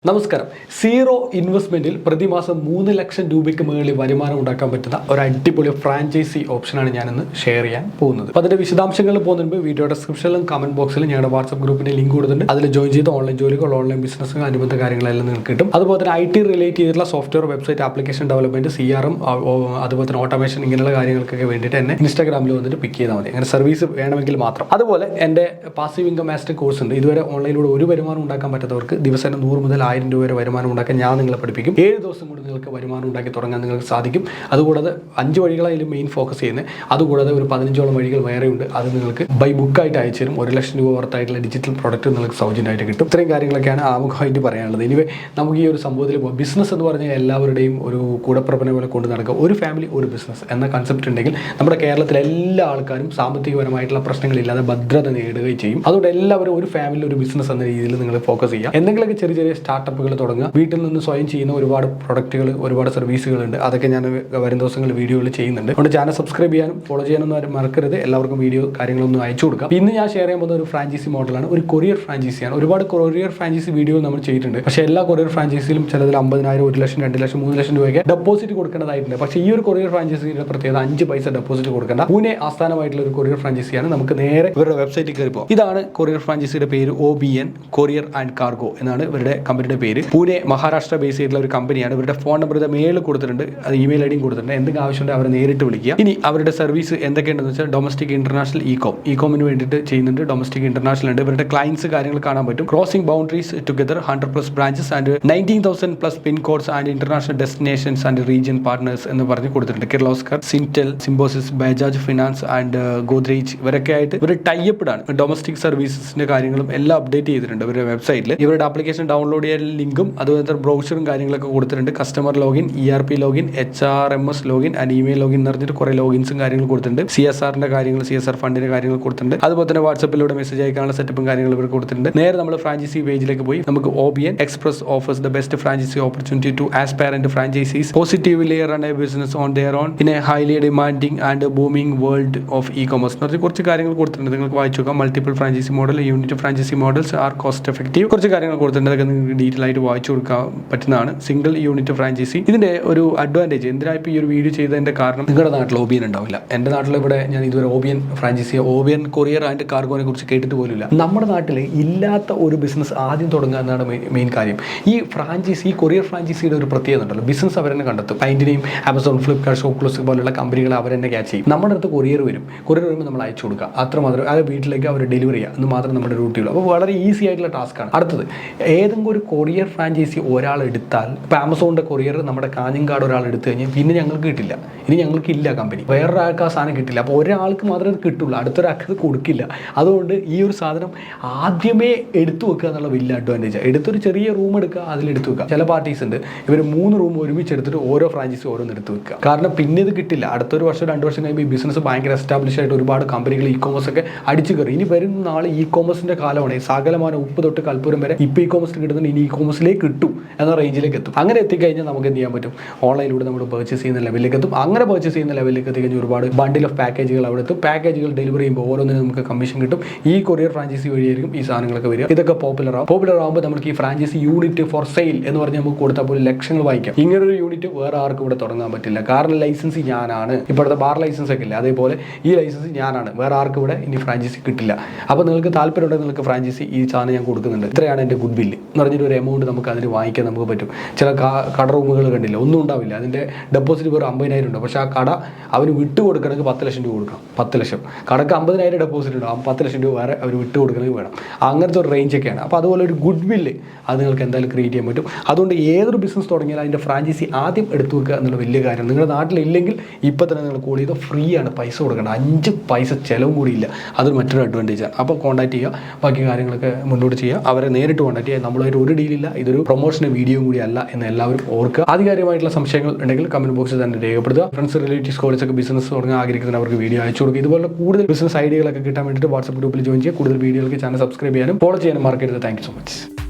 നമസ്കാരം. സീറോ ഇൻവെസ്റ്റ്മെന്റിൽ പ്രതിമാസം 3 ലക്ഷം രൂപയ്ക്ക് മുകളിൽ വരുമാനം ഉണ്ടാക്കാൻ പറ്റുന്ന ഒരു അടിപൊളി ഫ്രാഞ്ചൈസി ഓപ്ഷനാണ് ഞാനിന്ന് ഷെയർ ചെയ്യാൻ പോകുന്നത്. അപ്പോൾ അതിന്റെ വിശദാംശങ്ങളിൽ പോകുന്നതിന് മുമ്പ് വീഡിയോ ഡിസ്ക്രിപ്ഷനിലും കമന്റ് ബോക്സിലും ഞങ്ങളുടെ വാട്സ്ആപ്പ് ഗ്രൂപ്പിന്റെ ലിങ്ക് കൊടുത്തിട്ടുണ്ട്. അതിൽ ജോയിൻ ചെയ്ത് ഓൺലൈൻ ജോലികൾ, ഓൺലൈൻ ബിസിനസ് അനുബന്ധ കാര്യങ്ങളെല്ലാം നിങ്ങൾക്ക് കിട്ടും. അതുപോലെ തന്നെ IT റിലേറ്റ് ചെയ്തിട്ടുള്ള software, website, application development, CRM, അതുപോലെ തന്നെ ഓട്ടോമേഷൻ, ഇങ്ങനെയുള്ള കാര്യങ്ങൾക്കൊക്കെ വേണ്ടിയിട്ട് എന്നെ ഇൻസ്റ്റാഗ്രാമിൽ വന്നിട്ട് പിക്ക് ചെയ്താൽ മതി. അങ്ങനെ സർവീസ് വേണമെങ്കിൽ മാത്രം. അതുപോലെ എൻ്റെ പാസീവ് ഇൻകം മാസ്റ്റർ കോഴ്സ് ഉണ്ട്. ഇതുവരെ ഓൺലൈനിലൂടെ ഒരു വരുമാനം ഉണ്ടാക്കാൻ പറ്റാത്തവർക്ക് ദിവസേന 100 മുതൽ 1000 രൂപ വരെ വരുമാനം ഉണ്ടാക്കാൻ ഞാൻ നിങ്ങളെ പഠിപ്പിക്കും. 7 ദിവസം കൊണ്ട് നിങ്ങൾക്ക് വരുമാനം ഉണ്ടാക്കി തുടങ്ങാൻ നിങ്ങൾക്ക് സാധിക്കും. അതുകൂടാതെ 5 വഴികളാണ് മെയിൻ ഫോക്കസ് ചെയ്യുന്നത്. അതുകൂടാതെ ഒരു 15ഓളം വഴികൾ വേറെയുണ്ട്. അത് നിങ്ങൾക്ക് ബൈ ബുക്കായിട്ട് അയച്ചു തരും. 1 ലക്ഷം രൂപ വർത്തായിട്ടുള്ള ഡിജിറ്റൽ പ്രോഡക്റ്റ് നിങ്ങൾക്ക് സൗജന്യമായിട്ട് കിട്ടും. ഇത്രയും കാര്യങ്ങളൊക്കെയാണ് ആമുഖമായിട്ട് പറയാനുള്ളത്. ഇനി നമുക്ക് ഈ ഒരു സംഭവത്തിൽ പോകാം. ബിസിനസ് എന്ന് പറഞ്ഞാൽ എല്ലാവരുടെയും ഒരു കൂടപ്പിറപ്പിനെ പോലെ കൊണ്ട് നടക്കുക. ഒരു ഫാമിലി ഒരു ബിസിനസ് എന്ന കൺസെപ്റ്റ് ഉണ്ടെങ്കിൽ നമ്മുടെ കേരളത്തിലെ എല്ലാ ആൾക്കാരും സാമ്പത്തികപരമായിട്ടുള്ള പ്രശ്നങ്ങളില്ലാതെ ഭദ്രത നേടുകയും ചെയ്യും. അതുകൊണ്ട് എല്ലാവരും ഒരു ഫാമിലി ഒരു ബിസിനസ് എന്ന രീതിയിൽ നിങ്ങൾ ഫോക്കസ് ചെയ്യുക. എന്തെങ്കിലുമൊക്കെ ചെറിയ ചെറിയ സ്റ്റാർട്ടപ്പുകൾ തുടങ്ങുക. വീട്ടിൽ നിന്ന് സ്വയം ചെയ്യുന്ന ഒരുപാട് പ്രൊഡക്റ്റുകൾ, ഒരുപാട് സർവീസുകളുണ്ട്. അതൊക്കെ ഞാൻ വരും ദിവസങ്ങളിൽ വീഡിയോകൾ ചെയ്യുന്നുണ്ട്. അതുകൊണ്ട് ചാനൽ സബ്സ്ക്രൈബ് ചെയ്യാനും ഫോളോ ചെയ്യാനൊന്നും ആരും മറക്കരുത്. എല്ലാവർക്കും വീഡിയോ കാര്യങ്ങളൊന്നും അയച്ചു കൊടുക്കാം. ഇന്ന് ഞാൻ ഷെയർ ചെയ്യാൻ പോകുന്ന ഒരു ഫ്രാഞ്ചൈസി മോഡലാണ്, ഒരു കൊറിയർ ഫ്രാഞ്ചൈസിയാണ്. ഒരുപാട് കൊറിയർ ഫ്രാഞ്ചൈസി വീഡിയോ നമ്മൾ ചെയ്തിട്ടുണ്ട്. പക്ഷേ എല്ലാ കൊറിയർ ഫ്രാഞ്ചൈസിയിലും ചിലതിൽ 50,000, 1 ലക്ഷം, 2 ലക്ഷം, 3 ലക്ഷം രൂപയ്ക്ക് ഡെപ്പോസിറ്റ് കൊടുക്കേണ്ടതായിട്ടുണ്ട്. പക്ഷേ ഈ ഒരു കൊറിയർ ഫ്രാഞ്ചൈസിയുടെ പ്രത്യേകത 5 പൈസ ഡെപ്പോസിറ്റ് കൊടുക്കേണ്ട പൂനെ ആസ്ഥാനമായിട്ടുള്ള ഒരു കൊറിയർ ഫ്രാഞ്ചൈസിയാണ്. നമുക്ക് നേരെ ഇവരുടെ വെബ്സൈറ്റിൽ കയറി പോകാം. ഇതാണ് കൊറിയർ ഫ്രാഞ്ചൈസിയുടെ പേര്. OBN കൊറിയർ ആൻഡ് കാർഗോ എന്നാണ് ഇവരുടെ കമ്പനിയുടെ പേര്. പൂനെ മഹാരാഷ്ട്ര ബേസ് ചെയ്തിട്ടുള്ള ഒരു കമ്പനിയാണ്. ഇവരുടെ ഫോൺ നമ്പർ മെയിൽ കൊടുത്തിട്ടുണ്ട്, അത് ഇമെയിൽ ഐഡിയും കൊടുത്തിട്ടുണ്ട്. എന്തെങ്കിലും ആവശ്യമുണ്ടെങ്കിൽ അവരെ നേരിട്ട് വിളിക്കുക. ഇനി അവരുടെ സർവീസ് എന്തൊക്കെയുണ്ടെന്ന് വെച്ചാൽ ഡൊമസ്റ്റിക്, ഇന്റർനാഷണൽ, ഇകോമിന് വേണ്ടിയിട്ട് ചെയ്യുന്നുണ്ട്. ഡൊമസ്റ്റിക്, ഇന്റർനാഷണൽ ഉണ്ട്. ഇവരുടെ ക്ലയൻസ് കാര്യങ്ങൾ കാണാൻ പറ്റും. Crossing boundaries together, 100+ branches and 19,000+ pin codes and international destinations and region partners എന്ന് പറഞ്ഞ് കൊടുത്തിട്ടുണ്ട്. Kirloskar, Syntel, Symbiosis, Bajaj Finance and Godrej ഇവരൊക്കെ ആയിട്ട് ഇവർ ടൈപ്പിടാണ്. ഡൊമസ്റ്റിക് സർവീസസിന്റെ കാര്യങ്ങളും എല്ലാം അപ്ഡേറ്റ് ചെയ്തിട്ടുണ്ട് ഇവരുടെ വെബ്സൈറ്റിൽ. ഇവരുടെ ആപ്ലിക്കേഷൻ ഡൗൺലോഡ് ചെയ്യാൻ ലിങ്കും അതുപോലെ ബ്രൗഷറും കാര്യങ്ങളൊക്കെ കൊടുത്തിട്ടുണ്ട്. Customer login, ERP login, HRMS login and email login എന്ന് പറഞ്ഞിട്ട് കുറെ ലോഗിൻസും കാര്യങ്ങളും കൊടുത്തിട്ടുണ്ട്. CSRന്റെ കാര്യങ്ങൾ, CSR ഫണ്ടിന്റെ കാര്യങ്ങൾ കൊടുത്തിട്ടുണ്ട്. അതുപോലെ തന്നെ വാട്സാപ്പിലൂടെ മെസ്സേജ് അയക്കാനുള്ള സെറ്റപ്പും കാര്യങ്ങളും ഇവർ കൊടുത്തിട്ടുണ്ട്. നേരെ നമ്മൾ ഫ്രാഞ്ചൈസി പേജിലേക്ക് പോയി നമുക്ക് OBN express offers the best franchise opportunity to aspirant franchisees positively run a business on their own in a highly demanding and booming world of ecommerce എന്ന് പറഞ്ഞ് കുറച്ച് കാര്യങ്ങൾ കൊടുത്തിട്ടുണ്ട്. നിങ്ങൾക്ക് വായിച്ചു നോക്കാം. Multiple franchise model, unit franchise models are cost effective, കുറച്ച് കാര്യങ്ങൾ കൊടുത്തിട്ടുണ്ട്. അതൊക്കെ നിങ്ങൾക്ക് ഡീറ്റെയിൽ ആയിട്ട് വായിച്ചു കൊടുക്കാൻ പറ്റുന്നതാണ്. Single unit franchise. ഇതിന്റെ ഒരു അഡ്വാൻറ്റേജ് എന്തിനാ ഇപ്പോൾ ഈ ഒരു വീഡിയോ ചെയ്തതിന്റെ കാരണം, നിങ്ങളുടെ നാട്ടിൽ OBN ഉണ്ടാവില്ല. എൻ്റെ നാട്ടിൽ ഇവിടെ ഞാൻ ഇതുവരെ OBN franchise, OBN courier and കാർഗോനെ കുറിച്ച് കേട്ടിട്ട് പോലുമില്ല. നമ്മുടെ നാട്ടിൽ ഇല്ലാത്ത ഒരു ബിസിനസ് ആദ്യം തുടങ്ങുക എന്നാണ് മെയിൻ കാര്യം. ഈ ഫ്രാഞ്ചൈസി, ഈ കൊറിയർ ഫ്രാഞ്ചൈസിയുടെ ഒരു പ്രത്യേകത ഉണ്ടല്ലോ, ബിസിനസ് അവരെന്നെ കണ്ടെത്തും. ക്ലയന്റിനെയും Amazon, Flipkart, ഷോപ്പ്ക്ലൂസ് പോലുള്ള കമ്പനികൾ അവരെന്നെ ക്യാച്ച് ചെയ്യും. നമ്മുടെ അടുത്ത് കൊറിയർ വരും. കൊറിയർ വരുമ്പോൾ നമ്മൾ അയച്ചു കൊടുക്കുക, അത്രമാത്രം. അത് വീട്ടിലേക്ക് അവർ ഡെലിവറി ചെയ്യുക എന്ന് മാത്രം നമ്മുടെ ഡ്യൂട്ടിയുള്ളൂ. അപ്പോൾ വളരെ ഈസി ആയിട്ടുള്ള ടാസ്ക്കാണ്. അടുത്തത്, ഏതെങ്കിലും ഒരു കൊറിയർ ഫ്രാഞ്ചൈസി ഒരാൾ എടുത്താൽ, ഇപ്പോൾ ആമസോണിൻ്റെ കൊറിയർ നമ്മുടെ കാഞ്ഞങ്ങാട് ഒരാൾ എടുത്തു കഴിഞ്ഞാൽ പിന്നെ ഞങ്ങൾക്ക് കിട്ടില്ല. ഇനി ഞങ്ങൾക്ക് ഇല്ല കമ്പനി, വേറൊരാൾക്ക് ആ സാധനം കിട്ടില്ല. അപ്പോൾ ഒരാൾക്ക് മാത്രമേ അത് കിട്ടുള്ളൂ, അടുത്തൊരാൾക്ക് അത് കൊടുക്കില്ല. അതുകൊണ്ട് ഈ ഒരു സാധനം ആദ്യമേ എടുത്തു വെക്കുക എന്നുള്ള വലിയ അഡ്വാൻറ്റേജ്. എടുത്തൊരു ചെറിയ റൂം എടുക്കുക, അതിലെടുത്ത് വെക്കുക. ചില പാർട്ടീസ് ഉണ്ട്, ഇവർ 3 റൂം ഒരുമിച്ച് എടുത്തിട്ട് ഓരോ ഫ്രാഞ്ചൈസി ഓരോന്ന് എടുത്ത് വെക്കുക. കാരണം പിന്നെ ഇത് കിട്ടില്ല. അടുത്തൊരു വർഷം 2 വർഷം കഴിയുമ്പോൾ ഈ ബിസിനസ് ഭയങ്കര എസ്റ്റാബ്ലിഷ് ആയിട്ട് ഒരുപാട് കമ്പനികൾ ഇ-കൊമേഴ്സ് ഒക്കെ അടിച്ചു കയറി. ഇനി വരുന്ന നാളെ ഇ-കൊമേഴ്സിന്റെ കാലമാണ്. സകലമാന ഉപ്പ് തൊട്ട് കൽപ്പൂരം വരെ ഇപ്പോൾ ഇ-കൊമേഴ്സിൽ കിട്ടുന്നുണ്ട്, ഇനി ഇ-കൊമേഴ്സിലേക്ക് കിട്ടും എന്ന റേഞ്ചിലേക്ക് എത്തും. അങ്ങനെ എത്തിക്കഴിഞ്ഞാൽ നമുക്ക് എന്ത് ചെയ്യാൻ പറ്റും, ഓൺലൈനിലൂടെ നമ്മൾ പർച്ചേസ് ചെയ്യുന്ന ലെവലിലേക്ക് എത്തും. അങ്ങനെ പർച്ചേസ് ചെയ്യുന്ന ലെവലിലേക്ക് എത്തിക്കഴിഞ്ഞാൽ ഒരുപാട് ബണ്ടിൽ ഓഫ് പാക്കേജുകൾ അവിടെ എത്തും. പാക്കേജുകൾ ഡെലിവറി ചെയ്യുമ്പോൾ ഓരോന്നിനും നമുക്ക് കമ്മീഷൻ കിട്ടും. ഈ കൊറിയർ ഫ്രാഞ്ചൈസി വഴിയായിരിക്കും ഈ സാധനങ്ങളൊക്കെ വരിക. ഇതൊക്കെ പോപ്പുലർ ആകുമ്പോൾ നമുക്ക് ഈ ഫ്രാഞ്ചൈസി യൂണിറ്റ് ഫോർ സെയിൽ എന്ന് പറഞ്ഞ് നമുക്ക് കൊടുത്താൽ പോലും ലക്ഷങ്ങൾ വാങ്ങിക്കാം. ഇങ്ങനൊരു യൂണിറ്റ് വേറെ ആർക്കും ഇവിടെ തുടങ്ങാൻ പറ്റില്ല. കാരണം ലൈസൻസ് ഞാനാണ്. ഇപ്പോഴത്തെ ബാർ ലൈസൻസ് ഒക്കെ ഇല്ല, അതേപോലെ ഈ ലൈസൻസ് ഞാനാണ്. വേറെ ആർക്കും ഇവിടെ ഇനി ഫ്രാഞ്ചൈസി കിട്ടില്ല. അപ്പോൾ നിങ്ങൾക്ക് താല്പര്യമുണ്ടെങ്കിൽ നിങ്ങൾക്ക് ഫ്രാഞ്ചൈസി ഈ സാധനം ഞാൻ കൊടുക്കുന്നുണ്ട്, ഇത്രയാണ് എൻ്റെ ഗുഡ് ബില്ല് എന്ന് പറഞ്ഞിട്ട് ഒരു എമൗണ്ട് നമുക്ക് അതിന് വാങ്ങിക്കാൻ നമുക്ക് പറ്റും. ചില കട റൂമുകൾ കണ്ടില്ല, ഒന്നും ഉണ്ടാവില്ല. അതിൻ്റെ ഡെപ്പോസിറ്റ് വെറും 50,000 ഉണ്ട്. പക്ഷേ ആ കട അവന് വിട്ടു കൊടുക്കണമെങ്കിൽ 10 ലക്ഷം രൂപ കൊടുക്കണം. 10 ലക്ഷം കടക്ക് 50,000 ഡെപ്പോസിറ്റ് ഉണ്ടാവും, 10 ലക്ഷം രൂപ വേറെ അവർ വിട്ടു കൊടുക്കണമെങ്കിൽ വേണം. അങ്ങനത്തെ ഒരു റേഞ്ചൊക്കെയാണ്. അപ്പോൾ അതുപോലെ ഒരു ഗുഡ് ബില്ല് അത് നിങ്ങൾക്ക് എന്തായാലും ക്രിയേറ്റ് ചെയ്യാൻ പറ്റും. അതുകൊണ്ട് ഏതൊരു ബിസിനസ് തുടങ്ങിയാൽ അതിൻ്റെ ഫ്രാഞ്ചൈസി ആദ്യം എടുത്തു വെക്കുക എന്നുള്ള വലിയ കാര്യം. നിങ്ങളുടെ നാട്ടിലില്ലെങ്കിൽ ഇപ്പോൾ തന്നെ നിങ്ങൾ കോൾ ചെയ്താൽ ഫ്രീ ആണ്, പൈസ കൊടുക്കേണ്ട, 5 പൈസ ചിലവും കൂടിയില്ല. അതൊരു മറ്റൊരു അഡ്വാൻറ്റേജാണ്. അപ്പോൾ കോൺടാക്ട് ചെയ്യുക, ബാക്കി കാര്യങ്ങളൊക്കെ മുന്നോട്ട് ചെയ്യുക. അവരെ നേരിട്ട് കോൺടാക്ട് ചെയ്യുക. നമ്മളായിട്ട് ഒരു ഡീലില്ല, ഇതൊരു പ്രൊമോഷൻ്റെ വീഡിയോ കൂടി അല്ല എന്ന് എല്ലാവരും ഓർക്കുക. ആധികാരികമായിട്ടുള്ള സംശയങ്ങൾ ഉണ്ടെങ്കിൽ കമന്റ് ബോക്സിൽ തന്നെ രേഖപ്പെടുത്തുക. ഫ്രണ്ട്സ്, റിലേറ്റീവ്സ്, കോളേജ് ഒക്കെ ബിസിനസ് തുടങ്ങാൻ ആഗ്രഹിക്കുന്നവർക്ക് വീഡിയോ അയച്ചു കൊടുക്കുക. ഇതുപോലെ കൂടുതൽ ബിസിനസ് ഐഡിയകളൊക്കെ കിട്ടാൻ വേണ്ടിയിട്ട് വാട്സ്ആപ്പ് ഗ്രൂപ്പിൽ ജോയിൻ ചെയ്യുക. കൂടുതൽ വീഡിയോകൾക്ക് ചാനൽ സബ്സ്ക്രൈബ് ചെയ്യാനും ഫോളോ ചെയ്യാനും മറക്കരുത്. Thank you so much.